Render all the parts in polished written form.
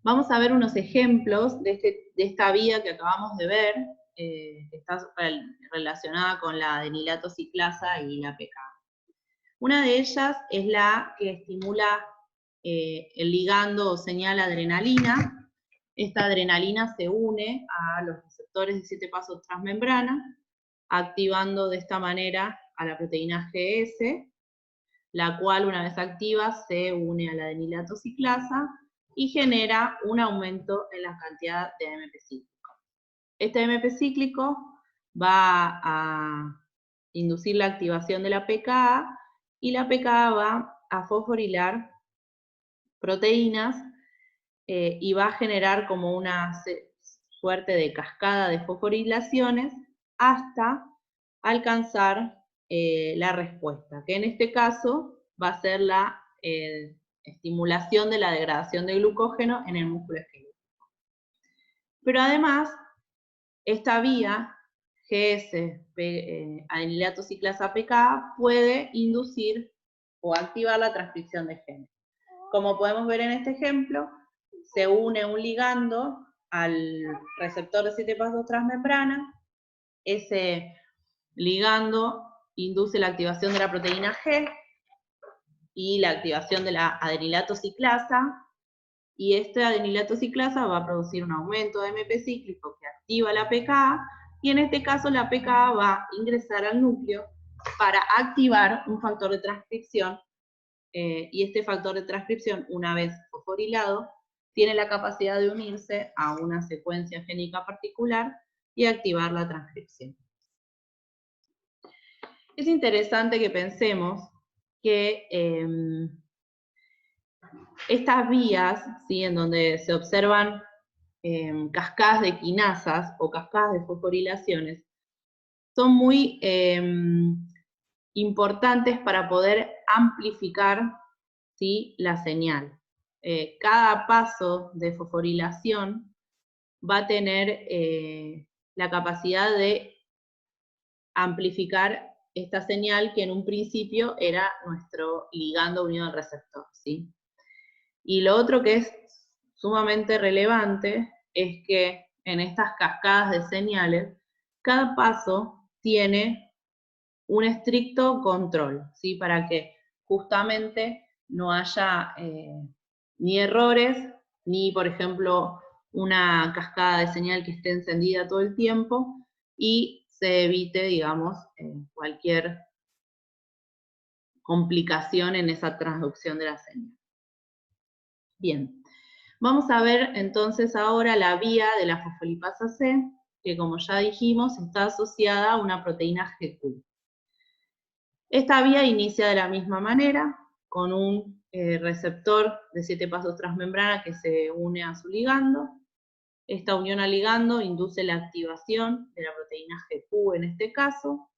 Vamos a ver unos ejemplos de esta vía que acabamos de ver, que está relacionada con la adenilato ciclasa y la PK. Una de ellas es la que estimula el ligando o señal adrenalina. Esta adrenalina se une a los receptores de 7 pasos transmembrana, activando de esta manera a la proteína GS, la cual una vez activa se une a la adenilato ciclasa y genera un aumento en la cantidad de AMP cíclico. Este AMP cíclico va a inducir la activación de la PKA y la PKA va a fosforilar proteínas y va a generar como una suerte de cascada de fosforilaciones hasta alcanzar la respuesta, que en este caso va a ser la estimulación de la degradación de glucógeno en el músculo esquelético. Pero además, esta vía GS, adenilato ciclasa PK, puede inducir o activar la transcripción de genes. Como podemos ver en este ejemplo, se une un ligando al receptor de 7 pasos transmembrana. Ese ligando induce la activación de la proteína G y la activación de la adenilato ciclasa, y este adenilato ciclasa va a producir un aumento de AMP cíclico que activa la PKA, y en este caso la PKA va a ingresar al núcleo para activar un factor de transcripción, y este factor de transcripción, una vez fosforilado, tiene la capacidad de unirse a una secuencia génica particular y activar la transcripción. Es interesante que pensemos que estas vías, ¿sí?, en donde se observan cascadas de quinasas o cascadas de fosforilaciones, son muy importantes para poder amplificar, ¿sí?, la señal. Cada paso de fosforilación va a tener la capacidad de amplificar esta señal que en un principio era nuestro ligando unido al receptor, ¿sí? Y lo otro que es sumamente relevante es que en estas cascadas de señales, cada paso tiene un estricto control, ¿sí?, para que justamente no haya ni errores, ni, por ejemplo, una cascada de señal que esté encendida todo el tiempo, y se evite, digamos, cualquier complicación en esa transducción de la señal. Bien, vamos a ver entonces ahora la vía de la fosfolipasa C, que como ya dijimos está asociada a una proteína GQ. Esta vía inicia de la misma manera, con un receptor de 7 pasos transmembrana que se une a su ligando. Esta unión al ligando induce la activación de la proteína GQ en este caso.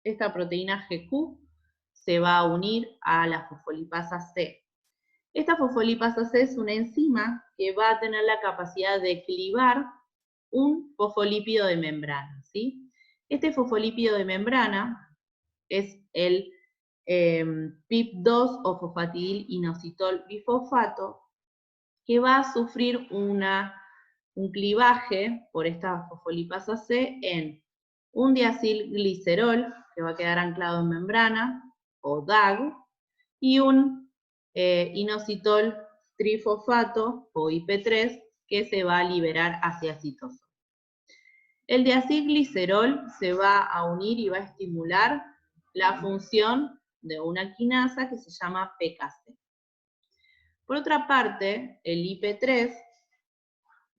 Esta proteína GQ se va a unir a la fosfolipasa C. Esta fosfolipasa C es una enzima que va a tener la capacidad de clivar un fosfolípido de membrana, ¿sí? Este fosfolípido de membrana es el PIP2 o fosfatidil-inositol bifosfato, que va a sufrir un clivaje por esta fosfolipasa C en un diacilglicerol, que va a quedar anclado en membrana, o DAG, y un inositol trifosfato, o IP3, que se va a liberar hacia citosol. El diacilglicerol se va a unir y va a estimular la función de una quinasa que se llama PKC. Por otra parte, el IP3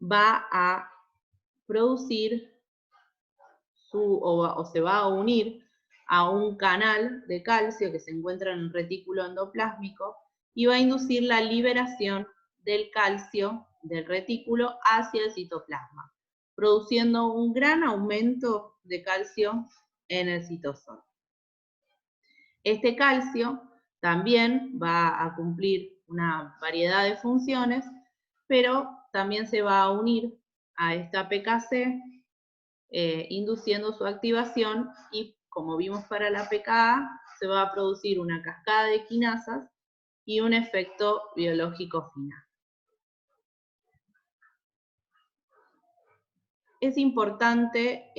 va a producir o se va a unir a un canal de calcio que se encuentra en el retículo endoplásmico y va a inducir la liberación del calcio del retículo hacia el citoplasma, produciendo un gran aumento de calcio en el citosol. Este calcio también va a cumplir una variedad de funciones, pero también se va a unir a esta PKC, induciendo su activación, y como vimos para la PKA, se va a producir una cascada de quinasas y un efecto biológico final. es importante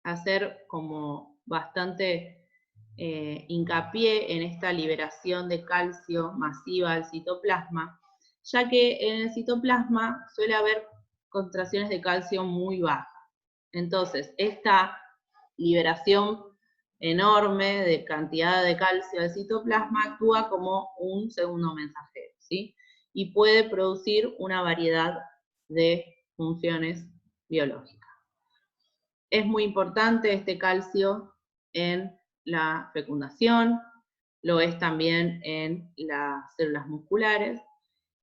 hacer como bastante hincapié en esta liberación de calcio masiva al citoplasma, ya que en el citoplasma suele haber concentraciones de calcio muy bajas. Entonces, esta liberación enorme de cantidad de calcio al citoplasma actúa como un segundo mensajero, ¿sí? Y puede producir una variedad de funciones biológicas. Es muy importante este calcio en la fecundación, lo es también en las células musculares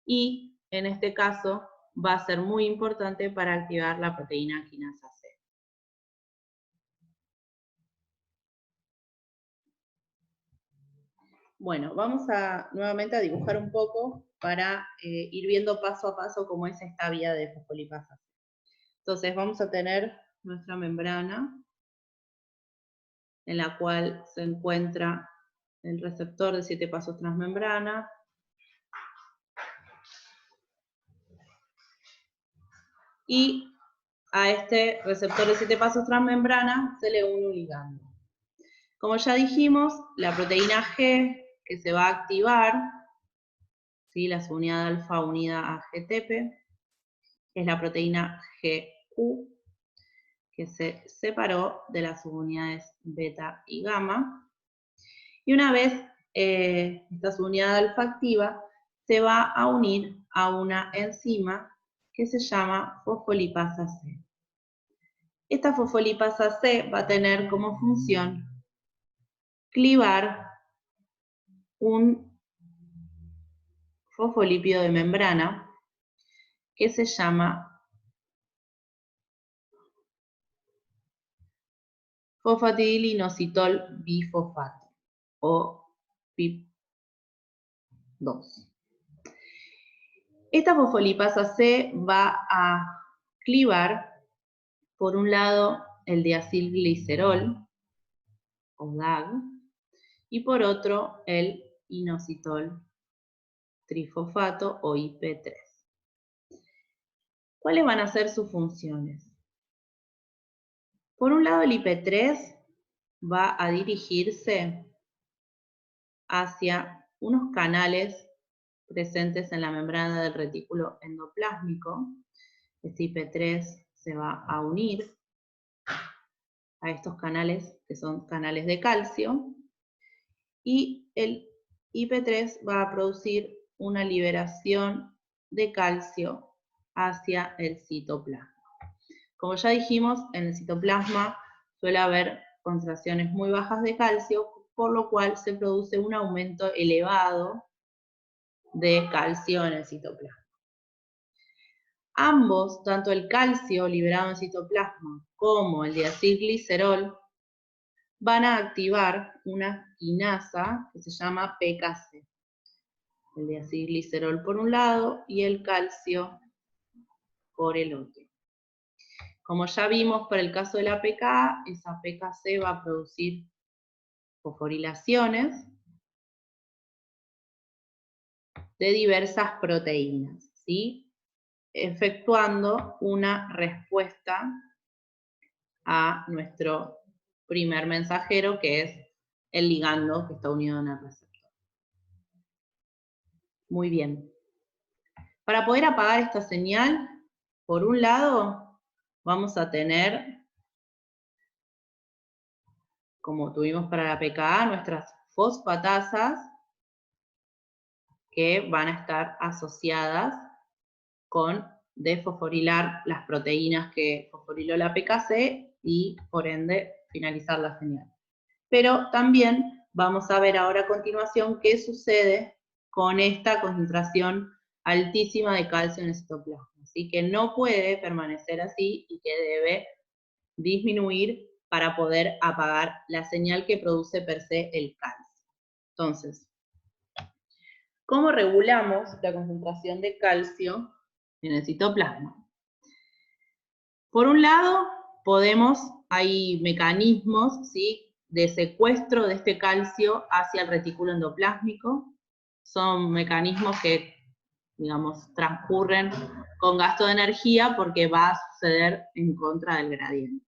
y en este caso va a ser muy importante para activar la proteína quinasa C. Bueno, vamos nuevamente a dibujar un poco para ir viendo paso a paso cómo es esta vía de fosfolipasa C. Entonces vamos a tener nuestra membrana en la cual se encuentra el receptor de 7 pasos transmembrana, y a este receptor de 7 pasos transmembrana se le une un ligando. Como ya dijimos, la proteína G que se va a activar, ¿sí? La subunidad alfa unida a GTP, es la proteína GQ, que se separó de las subunidades beta y gamma. Y una vez esta subunidad alfa activa, se va a unir a una enzima que se llama fosfolipasa C. Esta fosfolipasa C va a tener como función clivar un fosfolípido de membrana que se llama fosfatidilinositol bifosfato o PIP2. Esta fosfolipasa C va a clivar, por un lado, el diacilglicerol, o DAG, y por otro, el inositol trifosfato, o IP3. ¿Cuáles van a ser sus funciones? Por un lado, el IP3 va a dirigirse hacia unos canales presentes en la membrana del retículo endoplásmico. Este IP3 se va a unir a estos canales, que son canales de calcio, y el IP3 va a producir una liberación de calcio hacia el citoplasma. Como ya dijimos, en el citoplasma suele haber concentraciones muy bajas de calcio, por lo cual se produce un aumento elevado de calcio en el citoplasma. Ambos, tanto el calcio liberado en el citoplasma como el diacilglicerol, van a activar una quinasa que se llama PKC. El diacilglicerol por un lado y el calcio por el otro. Como ya vimos para el caso de la PKA, esa PKC va a producir fosforilaciones de diversas proteínas, ¿sí? Efectuando una respuesta a nuestro primer mensajero, que es el ligando que está unido en el receptor. Muy bien. Para poder apagar esta señal, por un lado, vamos a tener, como tuvimos para la PKA, nuestras fosfatasas, que van a estar asociadas con desfosforilar las proteínas que fosforiló la PKC y, por ende, finalizar la señal. Pero también vamos a ver ahora a continuación qué sucede con esta concentración altísima de calcio en el citoplasma. Así que no puede permanecer así y que debe disminuir para poder apagar la señal que produce per se el calcio. Entonces, ¿cómo regulamos la concentración de calcio en el citoplasma? Por un lado, hay mecanismos, ¿sí?, de secuestro de este calcio hacia el retículo endoplásmico. Son mecanismos que digamos, transcurren con gasto de energía porque va a suceder en contra del gradiente.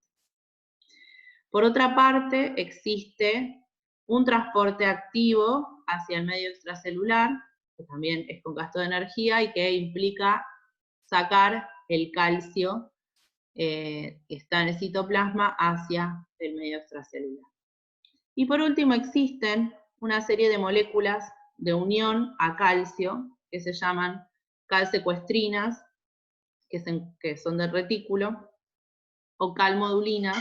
Por otra parte, existe un transporte activo hacia el medio extracelular, que también es con gasto de energía y que implica sacar el calcio que está en el citoplasma hacia el medio extracelular. Y por último, existen una serie de moléculas de unión a calcio que se llaman calsecuestrinas, que son del retículo, o calmodulinas,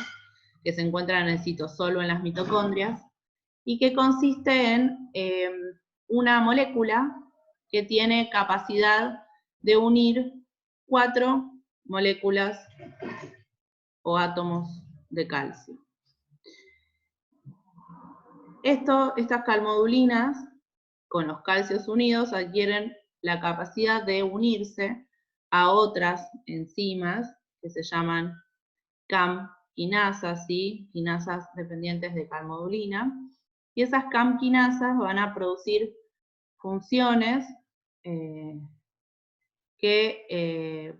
que se encuentran en el citosol o en las mitocondrias, y que consiste en una molécula que tiene capacidad de unir 4 moléculas o átomos de calcio. Estas calmodulinas, con los calcios unidos, adquieren la capacidad de unirse a otras enzimas que se llaman CAM-quinasas, ¿sí? Quinasas dependientes de calmodulina, y esas CAM-quinasas van a producir funciones que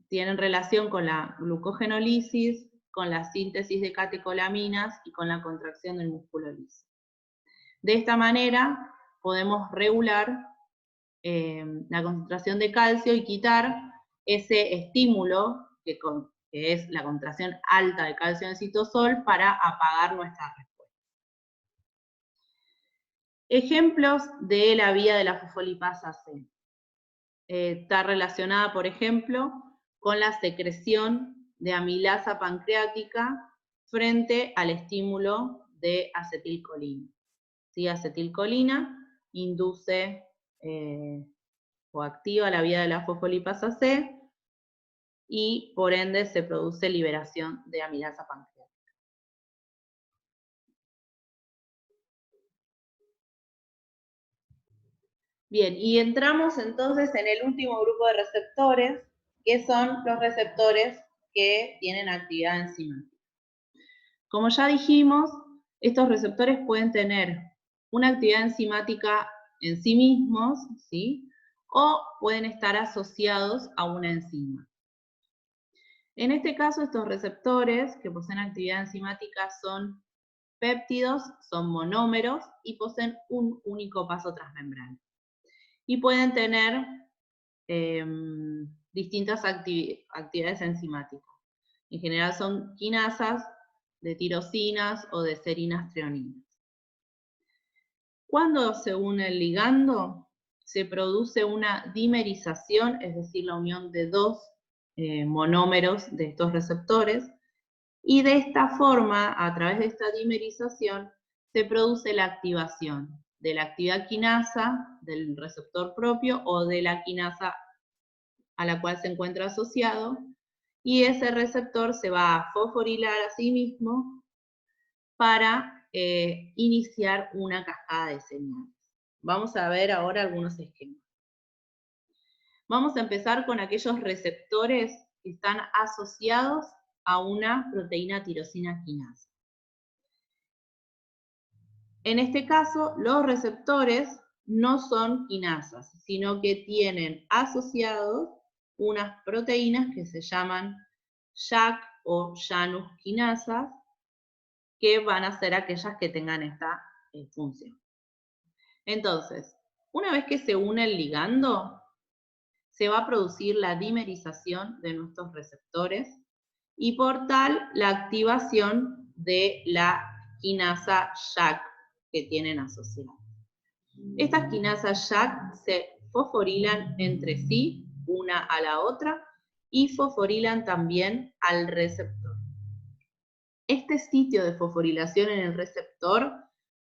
tienen relación con la glucogenólisis, con la síntesis de catecolaminas y con la contracción del músculo liso. De esta manera podemos regular la concentración de calcio y quitar ese estímulo que es la contracción alta de calcio en el citosol para apagar nuestra respuesta. Ejemplos de la vía de la fosfolipasa C. Está relacionada, por ejemplo, con la secreción de amilasa pancreática frente al estímulo de acetilcolina. ¿Sí? Acetilcolina induce o activa la vía de la fosfolipasa C y por ende se produce liberación de amilasa pancreática. Bien, y entramos entonces en el último grupo de receptores, que son los receptores que tienen actividad enzimática. Como ya dijimos, estos receptores pueden tener una actividad enzimática en sí mismos, ¿sí? O pueden estar asociados a una enzima. En este caso, estos receptores que poseen actividad enzimática son péptidos, son monómeros y poseen un único paso transmembrana. Y pueden tener distintas actividades enzimáticas. En general son quinasas, de tirosinas o de serinas treoninas. Cuando se une el ligando, se produce una dimerización, es decir, la unión de 2 monómeros de estos receptores, y de esta forma, a través de esta dimerización, se produce la activación de la actividad quinasa, del receptor propio, o de la quinasa a la cual se encuentra asociado, y ese receptor se va a fosforilar a sí mismo para iniciar una cascada de señales. Vamos a ver ahora algunos esquemas. Vamos a empezar con aquellos receptores que están asociados a una proteína tirosina quinasa. En este caso, los receptores no son quinasas, sino que tienen asociados unas proteínas que se llaman JAK o Janus quinasas, que van a ser aquellas que tengan esta función. Entonces, una vez que se une el ligando, se va a producir la dimerización de nuestros receptores y por tal la activación de la quinasa JAK que tienen asociada. Estas quinasas JAK se fosforilan entre sí, una a la otra, y fosforilan también al receptor. Este sitio de fosforilación en el receptor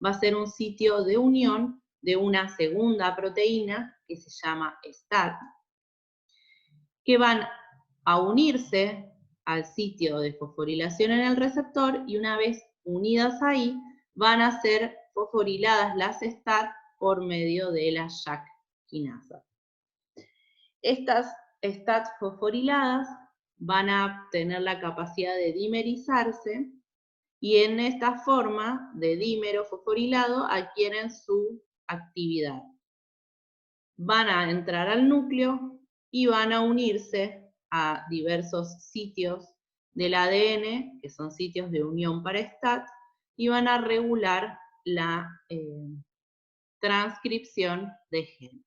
va a ser un sitio de unión de una segunda proteína que se llama STAT, que van a unirse al sitio de fosforilación en el receptor y una vez unidas ahí van a ser fosforiladas las STAT por medio de las JAK quinasas. Estas STAT fosforiladas van a tener la capacidad de dimerizarse y en esta forma de dímero fosforilado adquieren su actividad. van a entrar al núcleo y van a unirse a diversos sitios del ADN, que son sitios de unión para STAT, y van a regular la transcripción de genes.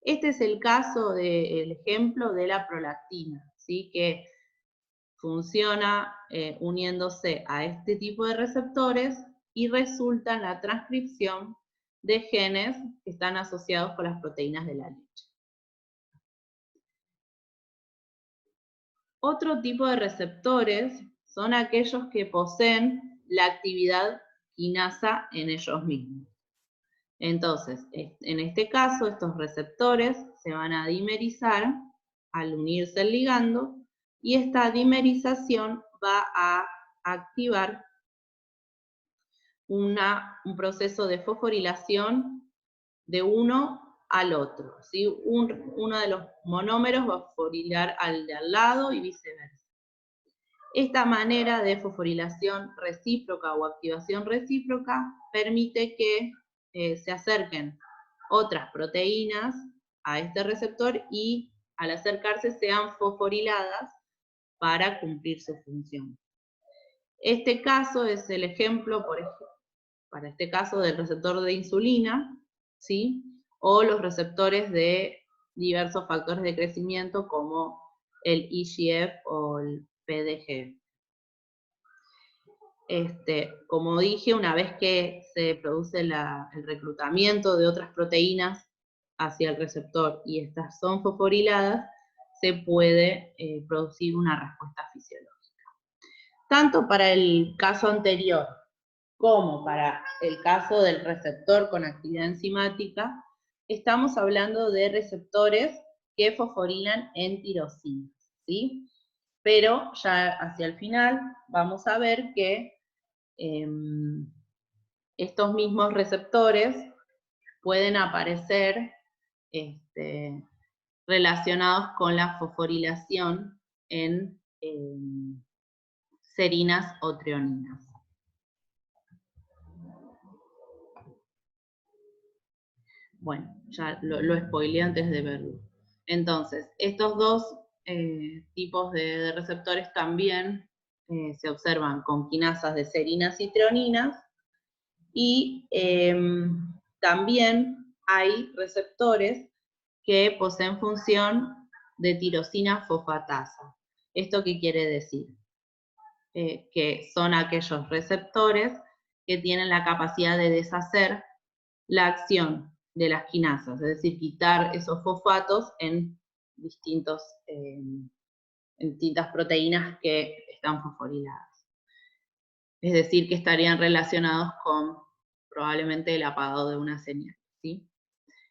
Este es el caso del ejemplo de la prolactina, ¿sí? Que funciona uniéndose a este tipo de receptores y resulta en la transcripción de genes que están asociados con las proteínas de la leche. Otro tipo de receptores son aquellos que poseen la actividad quinasa en ellos mismos. Entonces, en este caso, estos receptores se van a dimerizar al unirse el ligando, y esta dimerización va a activar un proceso de fosforilación de uno al otro, ¿sí? Uno de los monómeros va a fosforilar al de al lado y viceversa. Esta manera de fosforilación recíproca o activación recíproca permite que se acerquen otras proteínas a este receptor y al acercarse sean fosforiladas para cumplir su función. Este caso es el ejemplo, por ejemplo, para este caso del receptor de insulina, ¿sí? O los receptores de diversos factores de crecimiento como el IGF o el PDGF. Como dije, una vez que se produce el reclutamiento de otras proteínas hacia el receptor y estas son fosforiladas, se puede producir una respuesta fisiológica. Tanto para el caso anterior como para el caso del receptor con actividad enzimática, estamos hablando de receptores que fosforilan en tirosinas, ¿sí? Pero ya hacia el final vamos a ver que estos mismos receptores pueden aparecer relacionados con la fosforilación en serinas o treoninas. Bueno, ya lo spoileé antes de verlo. Entonces, estos dos tipos de receptores también se observan con quinasas de serinas y treoninas, y también hay receptores que poseen función de tirosina fosfatasa. ¿Esto qué quiere decir? Que son aquellos receptores que tienen la capacidad de deshacer la acción de las quinasas, es decir, quitar esos fosfatos en distintas proteínas que están fosforiladas. Es decir, que estarían relacionados con probablemente el apagado de una señal, ¿sí?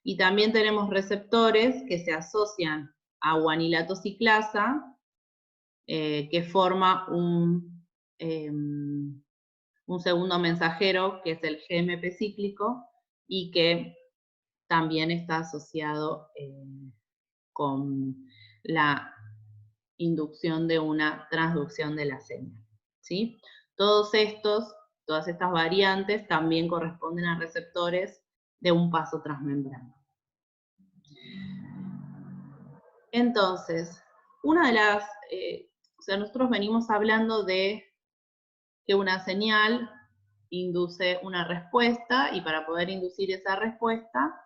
Y también tenemos receptores que se asocian a guanilato ciclasa, que forma un segundo mensajero, que es el GMP cíclico, y que también está asociado con la inducción de una transducción de la señal, ¿sí? Todas estas variantes también corresponden a receptores de un paso transmembrano. Entonces, una de las, nosotros venimos hablando de que una señal induce una respuesta, y para poder inducir esa respuesta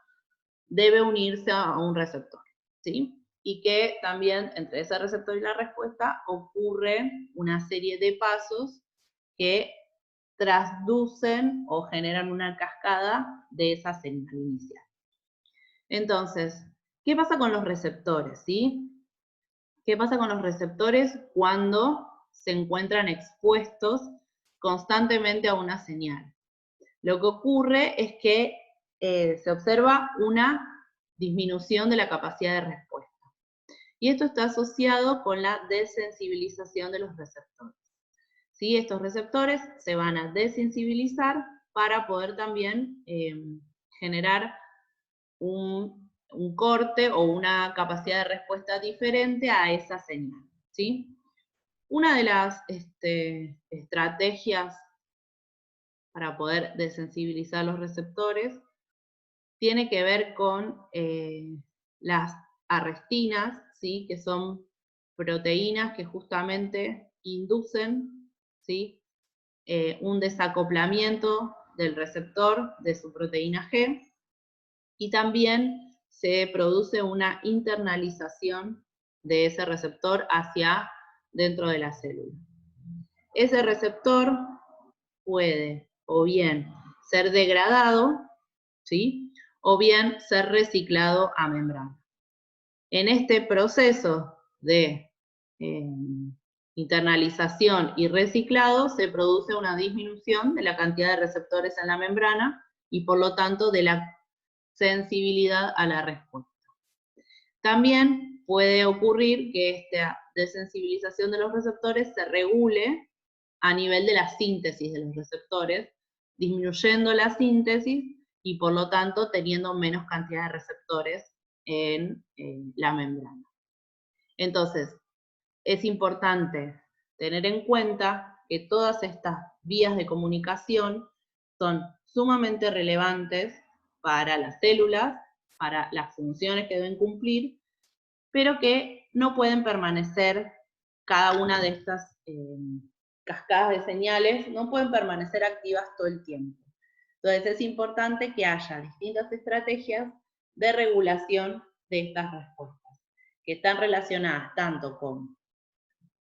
debe unirse a un receptor, ¿sí? Y que también entre ese receptor y la respuesta ocurre una serie de pasos que transducen o generan una cascada de esa señal inicial. Entonces, ¿qué pasa con los receptores, sí? ¿Qué pasa con los receptores cuando se encuentran expuestos constantemente a una señal? Lo que ocurre es que se observa una disminución de la capacidad de respuesta. Y esto está asociado con la desensibilización de los receptores. ¿Sí? Estos receptores se van a desensibilizar para poder también generar un corte o una capacidad de respuesta diferente a esa señal, ¿sí? Una de las estrategias para poder desensibilizar los receptores tiene que ver con las arrestinas, ¿sí? Que son proteínas que justamente inducen, ¿sí? Un desacoplamiento del receptor de su proteína G, y también se produce una internalización de ese receptor hacia dentro de la célula. Ese receptor puede o bien ser degradado, ¿sí? O bien ser reciclado a membrana. En este proceso de internalización y reciclado se produce una disminución de la cantidad de receptores en la membrana y por lo tanto de la sensibilidad a la respuesta. También puede ocurrir que esta desensibilización de los receptores se regule a nivel de la síntesis de los receptores, disminuyendo la síntesis y por lo tanto teniendo menos cantidad de receptores en la membrana. Entonces, es importante tener en cuenta que todas estas vías de comunicación son sumamente relevantes para las células, para las funciones que deben cumplir, pero que no pueden permanecer, cada una de estas cascadas de señales, no pueden permanecer activas todo el tiempo. Entonces es importante que haya distintas estrategias de regulación de estas respuestas, que están relacionadas tanto con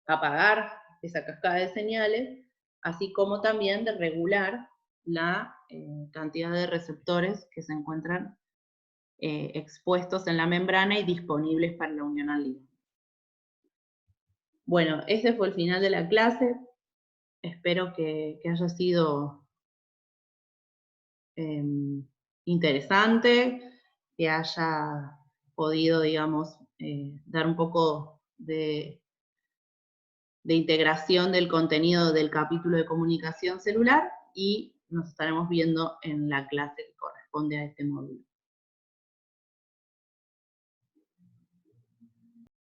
apagar esa cascada de señales, así como también de regular la cantidad de receptores que se encuentran expuestos en la membrana y disponibles para la unión al ligando. Bueno, este fue el final de la clase. Espero que haya sido interesante, que haya podido, digamos, dar un poco de integración del contenido del capítulo de comunicación celular, y nos estaremos viendo en la clase que corresponde a este módulo.